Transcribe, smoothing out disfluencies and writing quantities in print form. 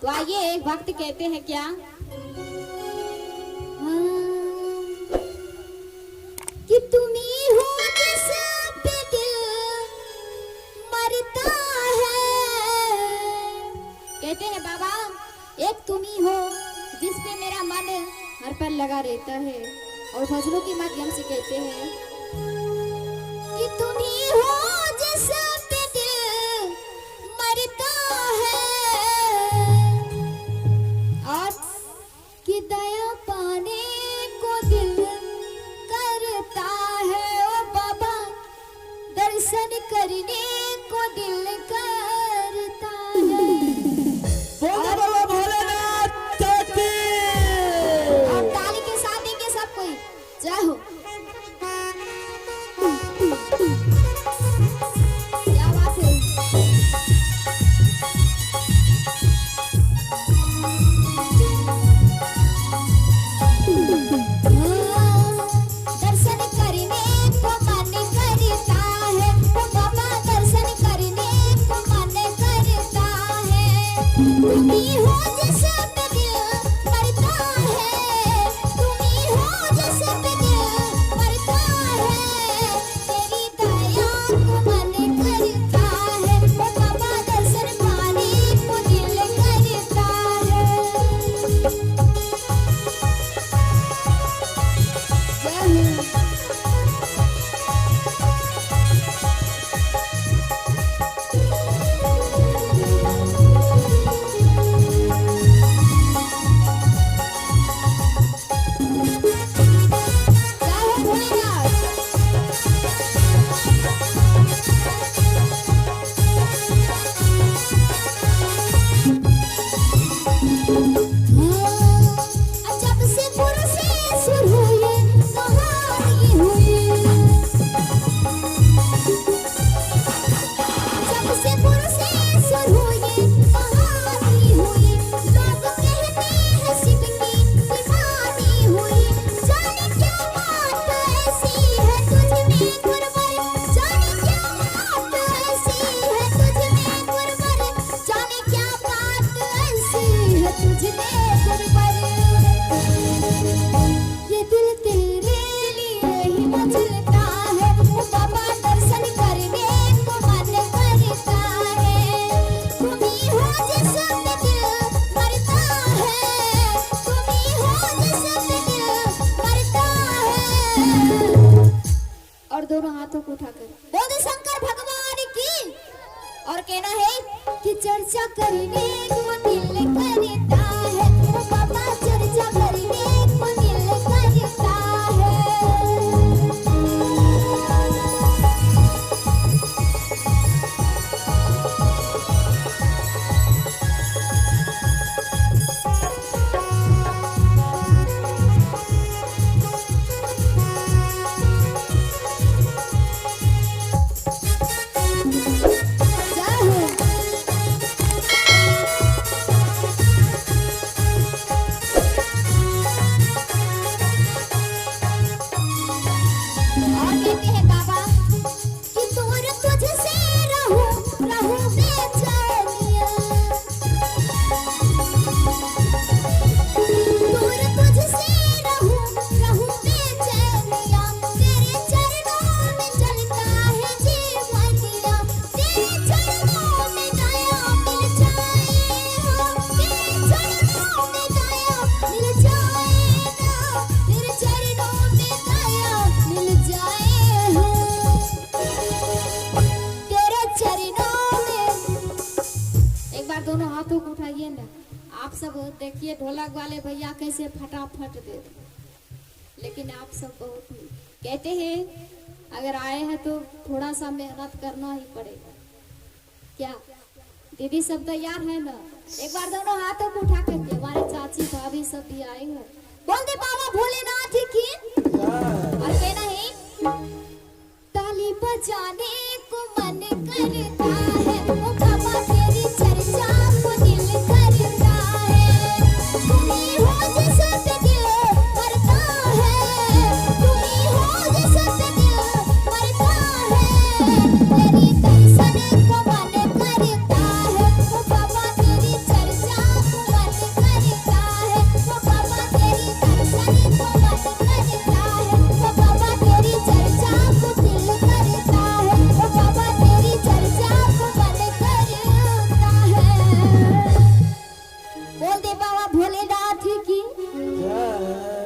तो आइए एक भक्त कहते हैं क्या, कि तुम ही हो जिस पे दिल मरता है। कहते हैं बाबा एक तुम ही हो जिस पे मेरा मन हर पल लगा रहता है। और फजलों के माध्यम से कहते हैं कि तुम ही हो जिस पे दिल मरता है, और कि दया पाने को दिल करता है। ओ बाबा दर्शन करने को दिल करता है। बोलो भोलेनाथ की। और ताली के साथ देंगे सब कोई, जय हो। क्या बात है। दर्शन करने को मन करता है, ओ बाबा दर्शन करने को मन करता है। तुम ही हो जिस पे दिल मरता है, तुम ही हो जिस पे दिल मरता है। तेरी दया को मन करता है, ओ बाबा दर्शन पाने को दिल करता है। जय हो। जय हो भोलेनाथ। जब से पुरसे शुरू हुए कहानी हुई, जब से पुरसे शुरू हुए कहानी हुई। लोग कहते हैं शिव की दीवानी हुई। जाने क्या बात ऐसी है तुझ में गुरबर, जाने क्या बात ऐसी है तुझ में गुरबर, जाने क्या बात ऐसी है तुझ में गुरबर। ये दिल तेरे लिए ही मचलता है, ओ बाबा दर्शन करने को मन करता है। तुम ही हो जिस पे दिल मरता है, तुम ही हो जिस पे दिल मरता है। और दोनों हाथों को उठाकर बोल शंकर भगवान की। और कहना है कि चर्चा करने को दिल करता है, ओ बाबा चर्चा करने को दिल करता है। जय हो। और कहते हैं बाबा कि दूर तुझसे रहूं रहूं बेचैनिया, दूर तुझसे रहूं रहूं बेचैनिया। तेरे चरणों में जलता है जीवन दिया, तेरे चरणों में दया मिल जाए हो, तेरे चरणों में दया मिल जाए ना, तेरे चरणों में दया मिल जाए हो, तेरे चरणों में। एक बार दोनों हाथों को उठाइए ना। आप सब देखिए ढोलक वाले भैया कैसे फटाफट दे रहे, लेकिन आप सब बहुत ही कहते हैं अगर आए हैं तो थोड़ा सा मेहनत करना ही पड़ेगा। क्या दीदी सब तैयार है ना? एक बार दोनों हाथों को उठा करके हमारे चाची भाभी सब भी आए हैं। बोल दे बाबा भोलेनाथ की। और कहना है ताली बजाने को मन करता है, ओ बाबा तेरी चर्चा को दिल करता है। तुम ही हो जिस पे दिल मरता है, तुम ही हो जिस पे दिल मरता है। तेरी दर्शन को मन करता है, ओ बाबा तेरी चर्चा को बोले बाबा भोलेनाथ की जय